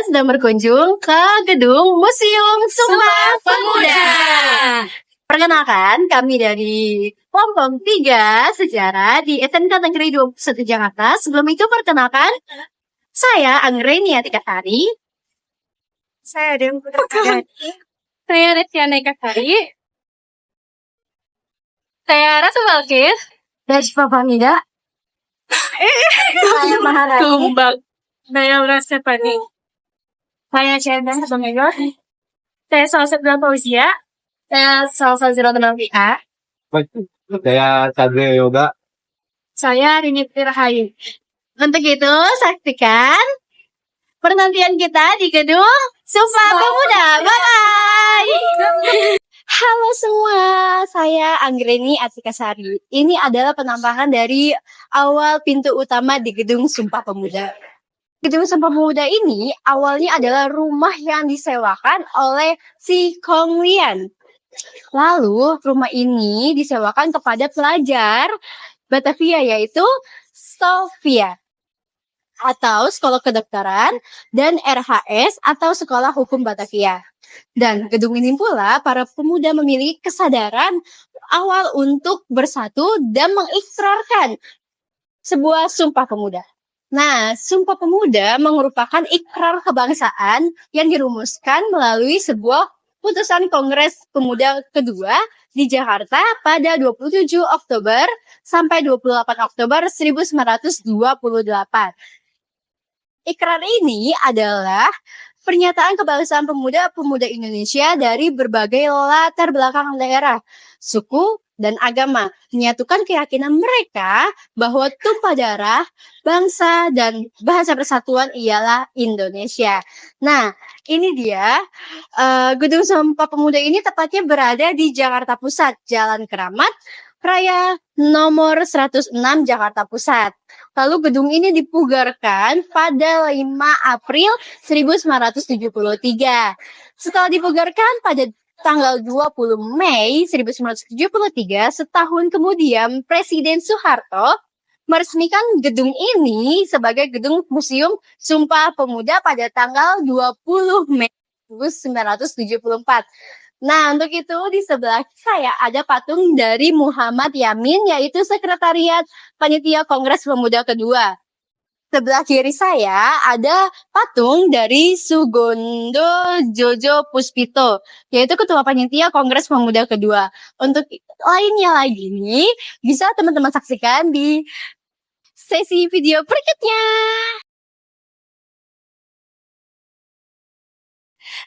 kalian sedang berkunjung ke gedung Museum Sumpah Pemuda. Perkenalkan, kami dari kelompok 3 Sejarah di SMK Negeri 21 Jakarta. Sebelum itu perkenalkan, saya Anggreni Atikasari. Saya Dem Putri. Saya Retiana Kasari. Saya Ratu Balkis. Dan Pamida. Saya Maharani. Tumbang. Saya Rasa Pani. Saya Cendana Bangayur. Saya Salsabila Fauzia. Saya Salsa Zero Tenang. Saya Sadrio Yoga. Saya Rini Rahayu. Untuk itu, saksikan penantian kita di gedung Sumpah Pemuda. Bye! Halo semua, saya Anggreni Atikasari. Ini adalah penampakan dari awal pintu utama di gedung Sumpah Pemuda. Gedung Sumpah Pemuda ini awalnya adalah rumah yang disewakan oleh si Kong Lian. Lalu rumah ini disewakan kepada pelajar Batavia, yaitu Stovia atau Sekolah Kedokteran dan RHS atau Sekolah Hukum Batavia. Dan gedung ini pula para pemuda memiliki kesadaran awal untuk bersatu dan mengikrarkan sebuah sumpah pemuda. Nah, Sumpah Pemuda merupakan ikrar kebangsaan yang dirumuskan melalui sebuah putusan Kongres Pemuda kedua di Jakarta pada 27 Oktober sampai 28 Oktober 1928. Ikrar ini adalah pernyataan kebangsaan pemuda-pemuda Indonesia dari berbagai latar belakang daerah, suku, dan agama, menyatukan keyakinan mereka bahwa tumpah darah, bangsa, dan bahasa persatuan ialah Indonesia. Nah, ini dia Gedung Sumpah Pemuda ini tepatnya berada di Jakarta Pusat, Jalan Keramat Raya nomor 106 Jakarta Pusat. Lalu gedung ini dipugarkan pada 5 April 1973. Setelah dipugarkan pada tanggal 20 Mei 1973, setahun kemudian Presiden Soeharto meresmikan gedung ini sebagai gedung Museum Sumpah Pemuda pada tanggal 20 Mei 1974. Nah, untuk itu di sebelah saya ada patung dari Muhammad Yamin, yaitu Sekretariat Panitia Kongres Pemuda Kedua. Sebelah kiri saya ada patung dari Sugondo Jojo Puspito, yaitu Ketua Panitia Kongres Pemuda Kedua. Untuk lainnya lagi nih, bisa teman-teman saksikan di sesi video berikutnya.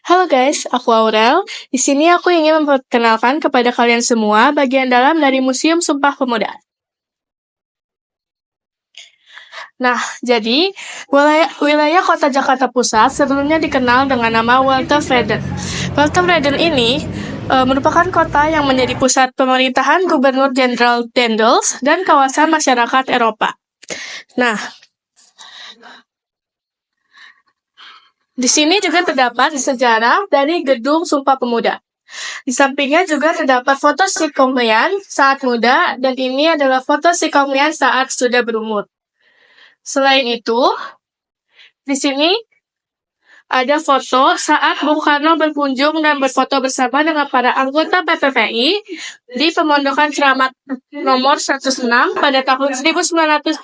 Halo guys, aku Aurel. Di sini aku ingin memperkenalkan kepada kalian semua bagian dalam dari Museum Sumpah Pemuda. Nah, jadi wilayah kota Jakarta Pusat sebelumnya dikenal dengan nama Walter Freden. Walter Freden ini merupakan kota yang menjadi pusat pemerintahan Gubernur Jenderal Daendels dan kawasan masyarakat Eropa. Nah, di sini juga terdapat sejarah dari Gedung Sumpah Pemuda. Di sampingnya juga terdapat foto si Kong Lian saat muda, dan ini adalah foto si Kong Lian saat sudah berumur. Selain itu, di sini ada foto saat Bung Karno berkunjung dan berfoto bersama dengan para anggota PPPI di Pemondokan Keramat nomor 106 pada tahun 1932.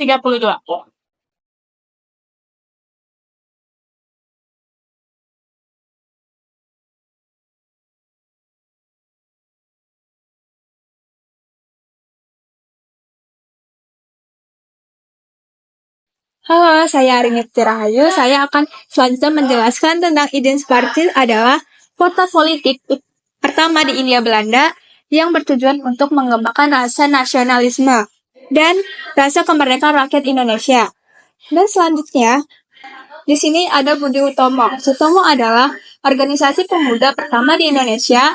Halo, saya Rini Rahayu. Saya akan selanjutnya menjelaskan tentang identitas adalah kota politik pertama di India Belanda yang bertujuan untuk mengembangkan rasa nasionalisme dan rasa kemerdekaan rakyat Indonesia. Dan selanjutnya, di sini ada Budi Utomo. Utomo adalah organisasi pemuda pertama di Indonesia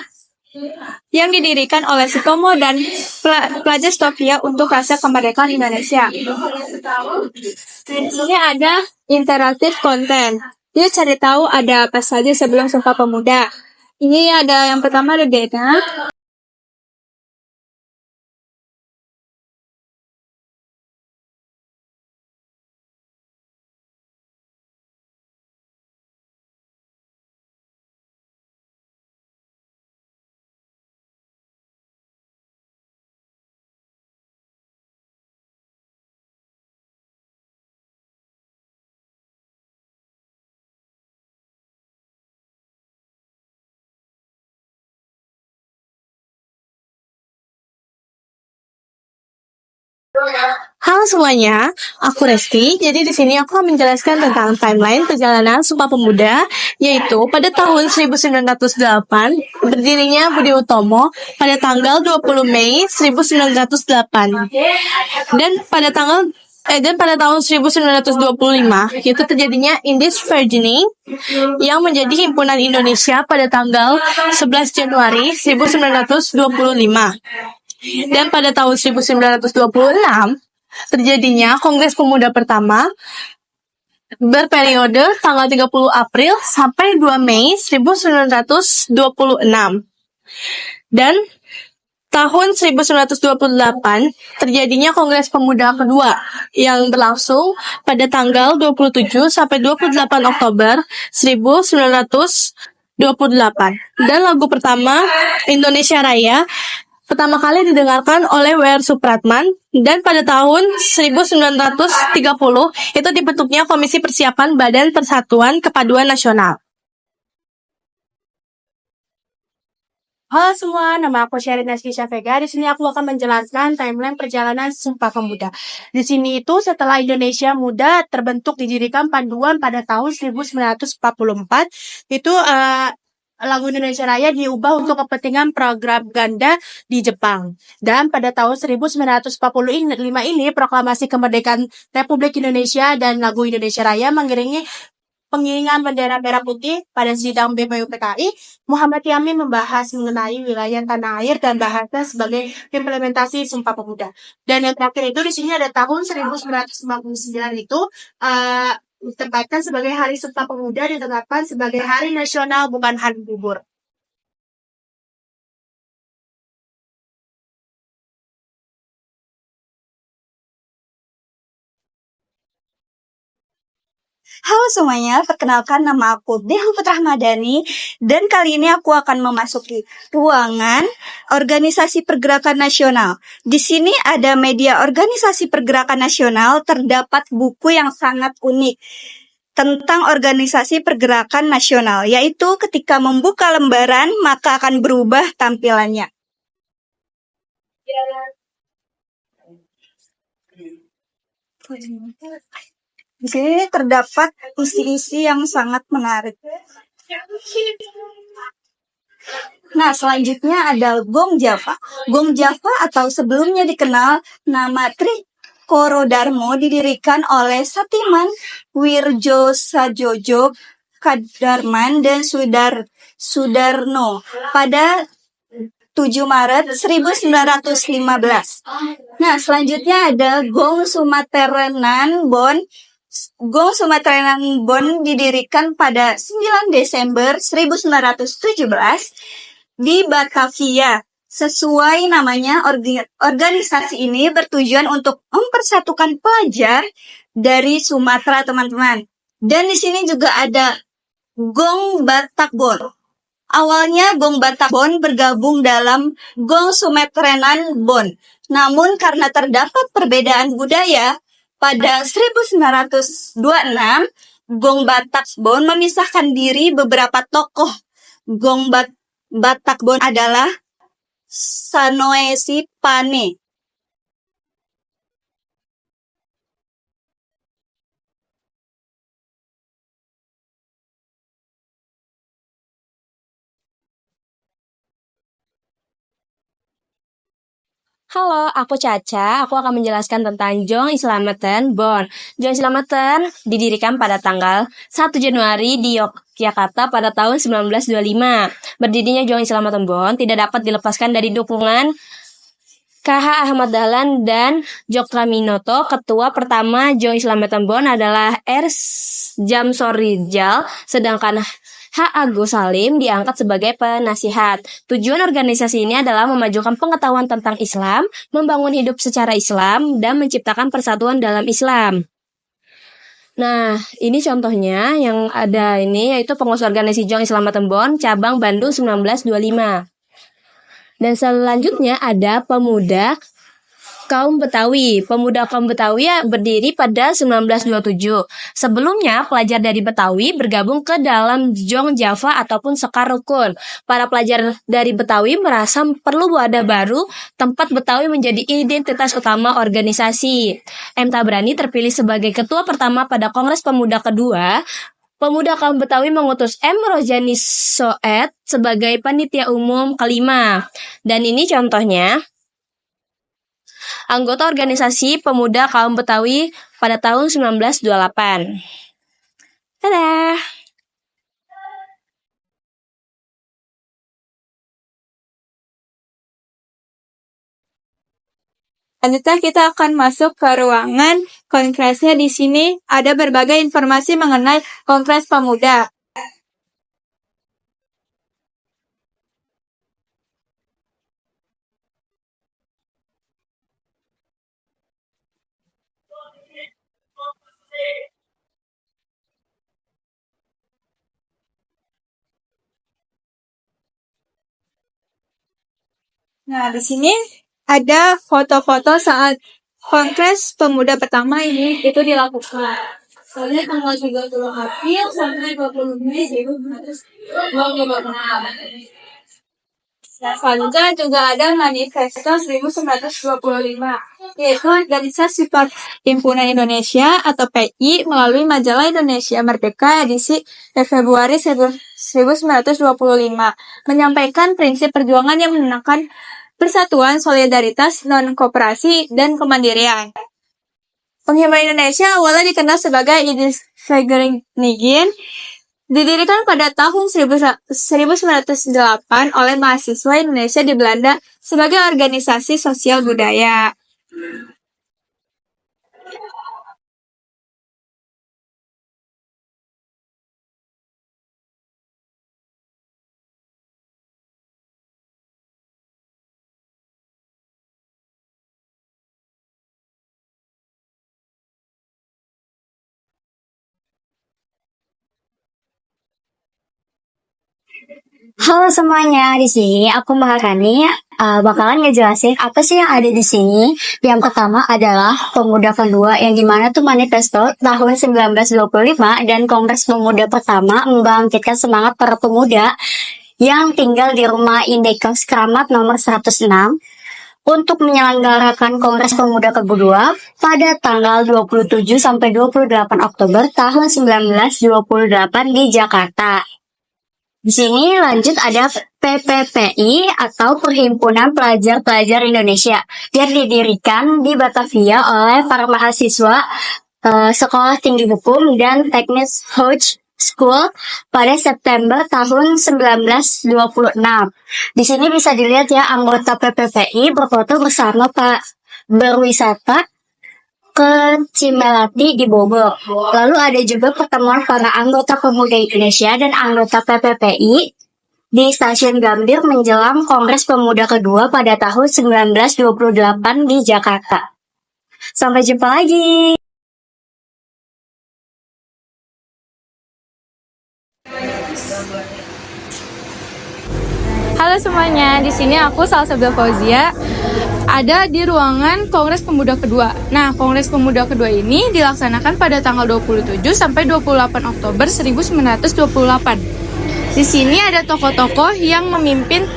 yang didirikan oleh Sutomo dan pelajar Stovia untuk rasa kemerdekaan Indonesia. Di sini ada interaktif konten. Dia cari tahu ada apa saja sebelum Sumpah Pemuda. Ini ada yang pertama ada data, Halo semuanya, aku Resti. Jadi di sini aku akan menjelaskan tentang timeline perjalanan Sumpah Pemuda, yaitu pada tahun 1908 berdirinya Budi Utomo pada tanggal 20 Mei 1908. Dan pada tahun 1925 itu terjadinya Indis Virginie yang menjadi himpunan Indonesia pada tanggal 11 Januari 1925. Dan pada tahun 1926 terjadinya Kongres Pemuda pertama berperiode tanggal 30 April sampai 2 Mei 1926. Dan tahun 1928 terjadinya Kongres Pemuda kedua yang berlangsung pada tanggal 27 sampai 28 Oktober 1928. Dan lagu pertama Indonesia Raya pertama kali didengarkan oleh W.R. Supratman, dan pada tahun 1930 itu dibentuknya Komisi Persiapan Badan Persatuan Kepaduan Nasional. Halo semua, nama aku Sherin Naskisha Vega. Di sini aku akan menjelaskan timeline perjalanan Sumpah Pemuda. Di sini itu setelah Indonesia Muda terbentuk didirikan panduan pada tahun 1944, itu lagu Indonesia Raya diubah untuk kepentingan propaganda di Jepang. Dan pada tahun 1945 ini proklamasi kemerdekaan Republik Indonesia dan lagu Indonesia Raya mengiringi pengiringan bendera merah putih. Pada sidang BPUPKI, Muhammad Yamin membahas mengenai wilayah tanah air dan bahasa sebagai implementasi Sumpah Pemuda. Dan yang terakhir itu di sini ada tahun 1959 itu ditempatkan sebagai Hari Sumpah Pemuda, ditetapkan sebagai hari nasional bukan hari libur. Halo semuanya, perkenalkan nama aku Dehu Putra Madani, dan kali ini aku akan memasuki ruangan Organisasi Pergerakan Nasional. Di sini ada media Organisasi Pergerakan Nasional, terdapat buku yang sangat unik tentang Organisasi Pergerakan Nasional, yaitu ketika membuka lembaran maka akan berubah tampilannya. Di sini terdapat isi-isi yang sangat menarik. Nah, selanjutnya ada Gong Java. Gong Java atau sebelumnya dikenal nama Trikoro Darmo didirikan oleh Satiman Wirjo Sajojo Kadarman dan Sudarno pada 7 Maret 1915. Nah, selanjutnya ada Gong Sumaterenan Bon. Gong Sumaterenan Bon didirikan pada 9 Desember 1917 di Batavia. Sesuai namanya, organisasi ini bertujuan untuk mempersatukan pelajar dari Sumatera, teman-teman. Dan di sini juga ada Gong Batak Bon. Awalnya Gong Batak Bon bergabung dalam Gong Sumaterenan Bon. Namun karena terdapat perbedaan budaya, pada 1926, Gong Batak Bon memisahkan diri. Beberapa tokoh Gong Batak Bon adalah Sanoesi Pane, Halo, aku Caca. Aku akan menjelaskan tentang Jong Slametan Bon. Jong Slametan didirikan pada tanggal 1 Januari di Yogyakarta pada tahun 1925. Berdirinya Jong Slametan Bon tidak dapat dilepaskan dari dukungan KH Ahmad Dahlan dan Jokraminoto. Ketua pertama Jong Slametan Bon adalah R. Jamsorijal, sedangkan H. Agus Salim diangkat sebagai penasihat. Tujuan organisasi ini adalah memajukan pengetahuan tentang Islam, membangun hidup secara Islam, dan menciptakan persatuan dalam Islam. Nah, ini contohnya yang ada ini, yaitu pengurus organisasi Jong Slametan Bon, cabang Bandung 1925. Dan selanjutnya ada pemuda Kaum Betawi. Pemuda kaum Betawi berdiri pada 1927. Sebelumnya, pelajar dari Betawi bergabung ke dalam Jong Java ataupun Sekar Rukun. Para pelajar dari Betawi merasa perlu wadah baru, tempat Betawi menjadi identitas utama organisasi. M. Tabrani terpilih sebagai ketua pertama pada Kongres Pemuda kedua. Pemuda kaum Betawi mengutus M. Rojani Soet sebagai panitia umum kelima. Dan ini contohnya. Anggota organisasi pemuda kaum Betawi pada tahun 1928. Dadah! Selanjutnya kita akan masuk ke ruangan kongresnya. Di sini ada berbagai informasi mengenai Kongres Pemuda. Nah, di sini ada foto-foto saat Kongres Pemuda pertama ini itu dilakukan. Soalnya tanggal 30 April sampai 20 Mei 2026. Nah, selanjutnya juga ada Manifesto 1925, yaitu organisasi Perhimpunan Indonesia atau PI melalui majalah Indonesia Merdeka edisi Februari 1925, menyampaikan prinsip perjuangan yang menekankan persatuan, solidaritas, non-kooperasi, dan kemandirian. Perhimpunan Indonesia awalnya dikenal sebagai Idis-Vereniging, didirikan pada tahun 1908 oleh mahasiswa Indonesia di Belanda sebagai organisasi sosial budaya. Halo semuanya, di sini aku Maharani bakalan ngejelasin apa sih yang ada di sini. Yang pertama adalah Pemuda Kedua, yang dimana tuh manifesto tahun 1925 dan Kongres Pemuda pertama membangkitkan semangat para pemuda yang tinggal di rumah Indekos Keramat nomor 106 untuk menyelenggarakan Kongres Pemuda kedua pada tanggal 27 sampai 28 Oktober tahun 1928 di Jakarta. Di sini lanjut ada PPPI atau Perhimpunan Pelajar-Pelajar Indonesia yang didirikan di Batavia oleh para mahasiswa Sekolah Tinggi Hukum dan Teknik Hoge School pada September tahun 1926. Di sini bisa dilihat ya anggota PPPI berfoto bersama Pak berwisata ke Cimelati di Bogor. Lalu ada juga pertemuan para anggota pemuda Indonesia dan anggota PPPI di Stasiun Gambir menjelang Kongres Pemuda kedua pada tahun 1928 di Jakarta. Sampai jumpa lagi. Halo semuanya, di sini aku Salsabila Fauzia, ada di ruangan Kongres Pemuda kedua. Nah, Kongres Pemuda kedua ini dilaksanakan pada tanggal 27 sampai 28 Oktober 1928. Di sini ada tokoh-tokoh yang memimpin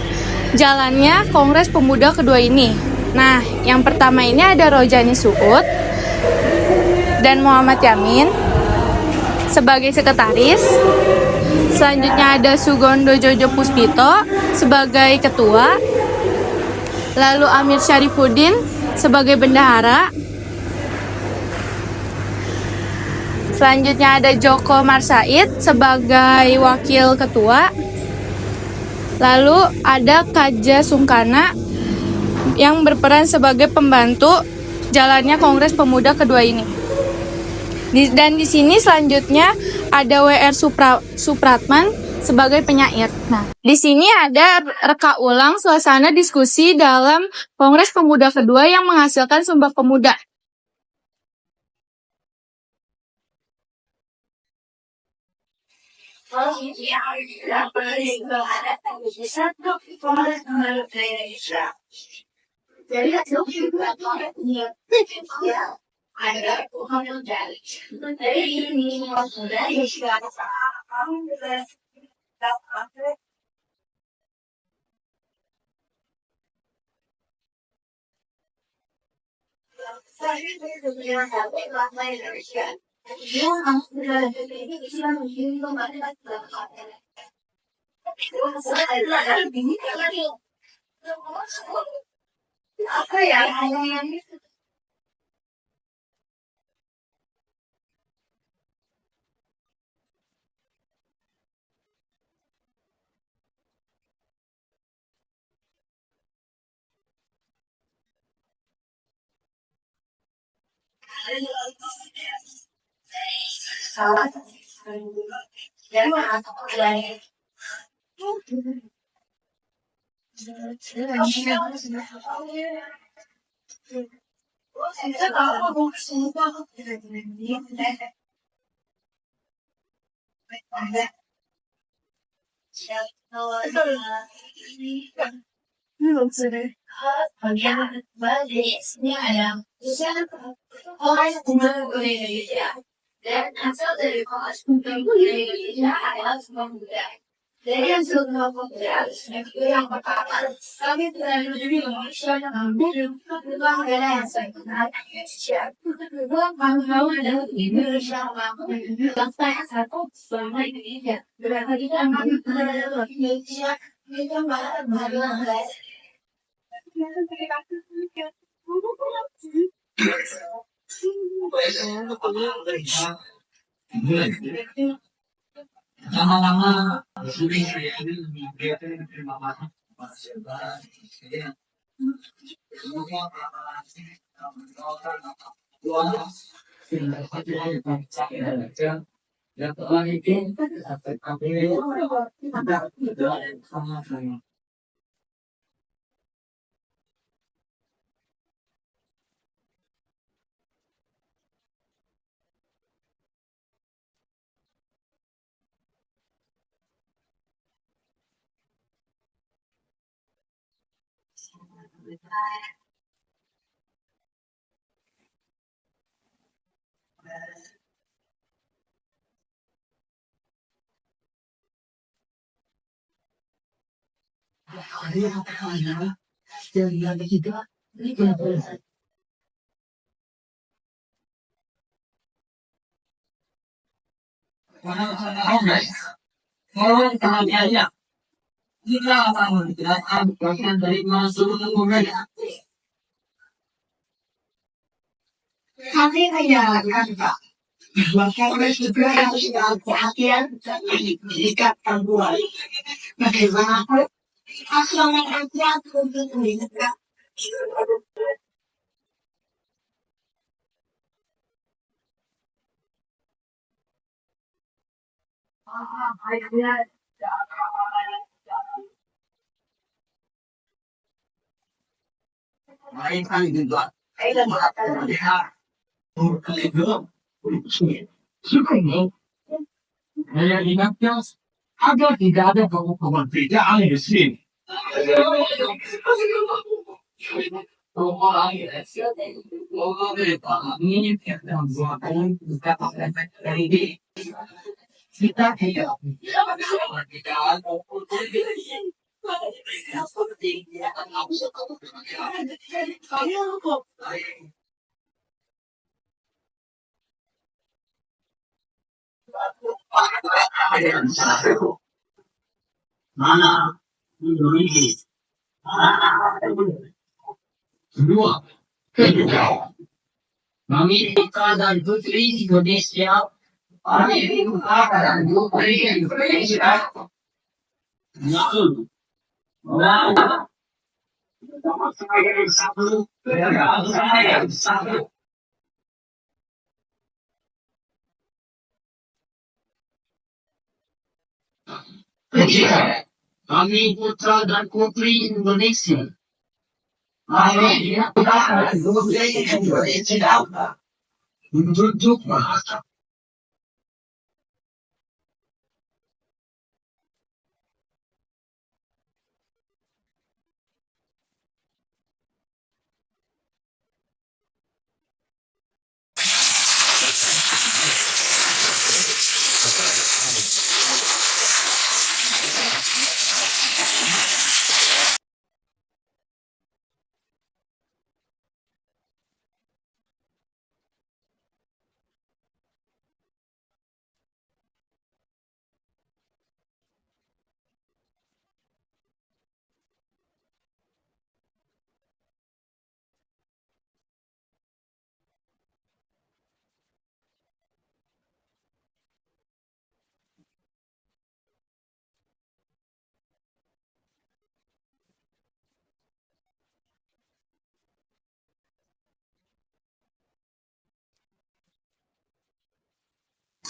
jalannya Kongres Pemuda kedua ini. Nah, yang pertama ini ada Rojani Suud dan Muhammad Yamin sebagai sekretaris. Selanjutnya ada Sugondo Jojo Puspito sebagai ketua. Lalu Amir Syarifuddin sebagai bendahara. Selanjutnya ada Joko Marsaid sebagai wakil ketua. Lalu ada Kaja Sungkana yang berperan sebagai pembantu jalannya Kongres Pemuda kedua ini. Dan di sini selanjutnya ada WR Supratman sebagai penyair. Nah, di sini ada reka ulang suasana diskusi dalam Kongres Pemuda kedua yang menghasilkan Sumpah Pemuda.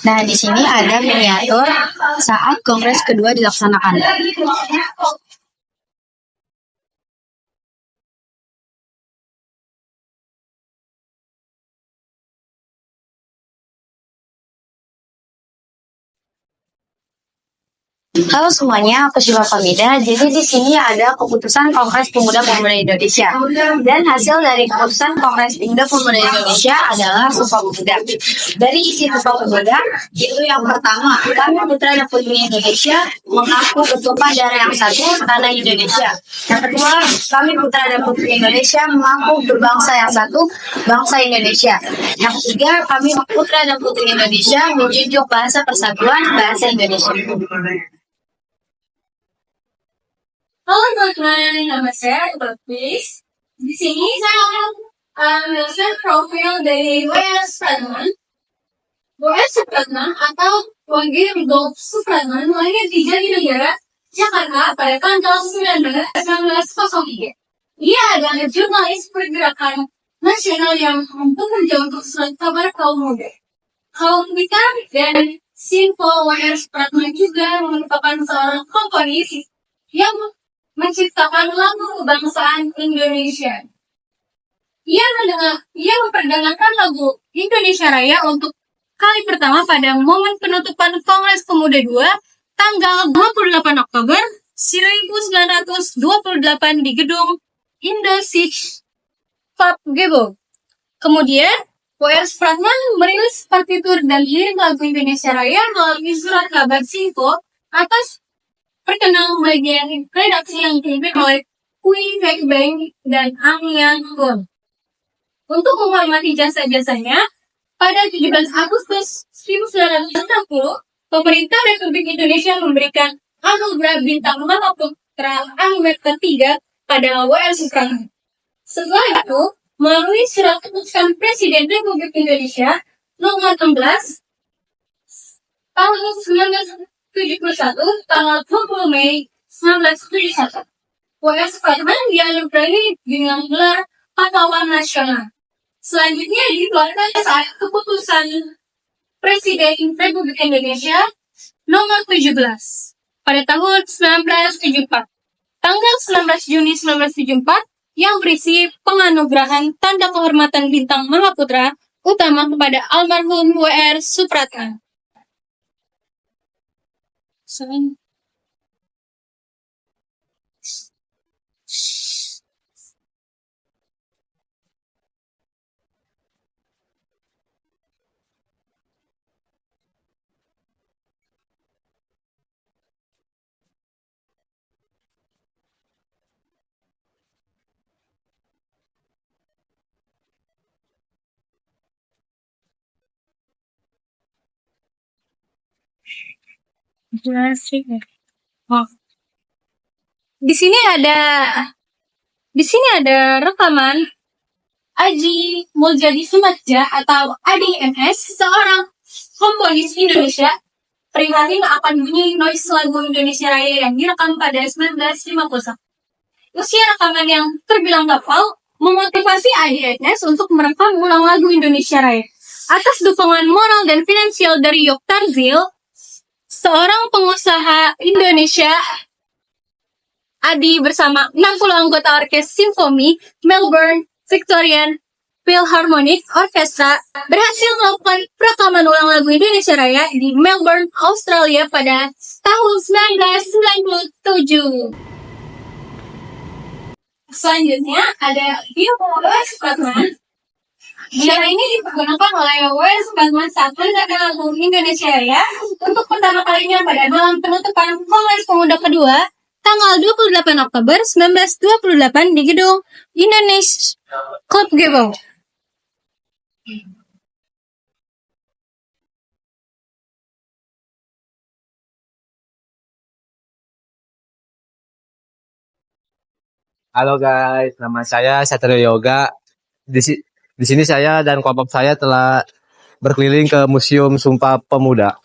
Nah, di sini ada miniatur saat kongres kedua dilaksanakan. Halo semuanya, aku Syifa Famida. Jadi di sini ada keputusan Kongres Pemuda Indonesia. Dan hasil dari keputusan Kongres Pemuda Indonesia adalah Sumpah Pemuda. Dari isi Sumpah Pemuda, itu yang pertama, kami putra dan putri Indonesia mengaku bersumpah darah yang satu, tanah Indonesia. Yang kedua, kami putra dan putri Indonesia mengaku berbangsa yang satu, bangsa Indonesia. Yang ketiga, kami putra dan putri Indonesia menjunjung bahasa persatuan, bahasa Indonesia. Halo teman-teman, nama saya Iqbal. Di sini saya akan menjelaskan profil dari W.R. Supratman. W.R. Supratman atau Wage Rudolf Supratman lahir di Jatinegara, Jakarta pada tanggal 1903. Ia adalah jurnalis pergerakan nasional yang bekerja untuk selalu kabar kaum muda. Kaum Pikan dan Sinpo W.R. Supratman juga merupakan seorang komponis yang menciptakan lagu kebangsaan Indonesia. Ia memperdagangkan lagu Indonesia Raya untuk kali pertama pada momen penutupan Kongres Pemuda II tanggal 28 Oktober 1928 di gedung Indosich Papgebo. Kemudian, W.R. Supratman merilis partitur dan lirik lagu Indonesia Raya melalui surat kabar Sinpo atas perkenal bagian redaksi yang dipimpin oleh Kui Hekbeng dan Ang Yang Gon. Untuk menghormati jasa-jasanya, pada 17 Agustus 1960, pemerintah Republik Indonesia memberikan anugerah bintang Mahaputra Anumerta ketiga pada W.R. Supratman. Setelah itu, melalui surat keputusan Presiden Republik Indonesia nomor 16 tahun 1971, tanggal 20 Mei 1971, W.R. Supratman dianugerahi dengan gelar Pahlawan Nasional. Selanjutnya dikeluarkan saat keputusan Presiden Republik Indonesia nomor 17 pada tahun 1974, tanggal 19 Juni 1974, yang berisi penganugerahan tanda kehormatan bintang Mahaputra utama kepada almarhum W.R. Supratman. Di sini ada rekaman Aji Muljadi Sumadja atau Adi MS, seorang komponis Indonesia, prihatin akan bunyi noise lagu Indonesia Raya yang direkam pada 1951. Usia rekaman yang terbilang hafal memotivasi Adi MS untuk merekam ulang lagu Indonesia Raya. Atas dukungan moral dan finansial dari Yok Tarzil, seorang pengusaha Indonesia, Adi bersama 60 anggota orkes simfoni Melbourne Victorian Philharmonic Orchestra berhasil melakukan perekaman ulang lagu Indonesia Raya di Melbourne, Australia pada tahun 1997. Selanjutnya ada W.R. Supratman. Bendera ini dipergunakan oleh W.R. Supratman saat mendengarkan lagu Indonesia Raya untuk pertama kalinya pada malam penutupan Kongres Pemuda kedua tanggal 28 Oktober 1928 di gedung Indonesian Papgebo. Halo guys, nama saya Satrio Yoga. Di sini saya dan kelompok saya telah berkeliling ke Museum Sumpah Pemuda.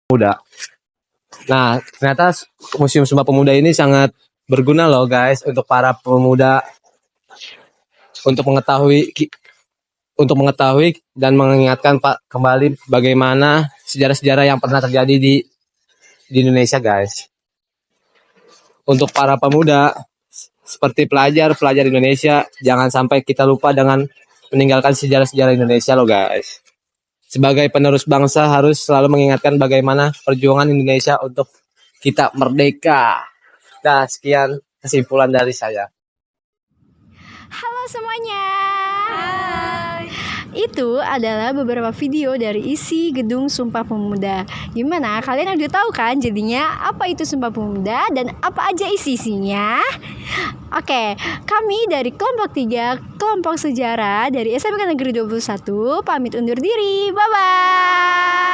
Pemuda. Nah, ternyata Museum Sumpah Pemuda ini sangat berguna loh guys untuk para pemuda untuk mengetahui dan mengingatkan Pak kembali bagaimana sejarah-sejarah yang pernah terjadi di Indonesia guys. Untuk para pemuda seperti pelajar Indonesia, jangan sampai kita lupa dengan meninggalkan sejarah-sejarah Indonesia loh guys. Sebagai penerus bangsa harus selalu mengingatkan bagaimana perjuangan Indonesia untuk kita merdeka. Nah, sekian kesimpulan dari saya. Halo semuanya. Itu adalah beberapa video dari isi Gedung Sumpah Pemuda. Gimana? Kalian udah tahu kan jadinya apa itu Sumpah Pemuda dan apa aja isi-isinya? Oke, kami dari kelompok 3, kelompok sejarah dari SMK Negeri 21 pamit undur diri. Bye-bye.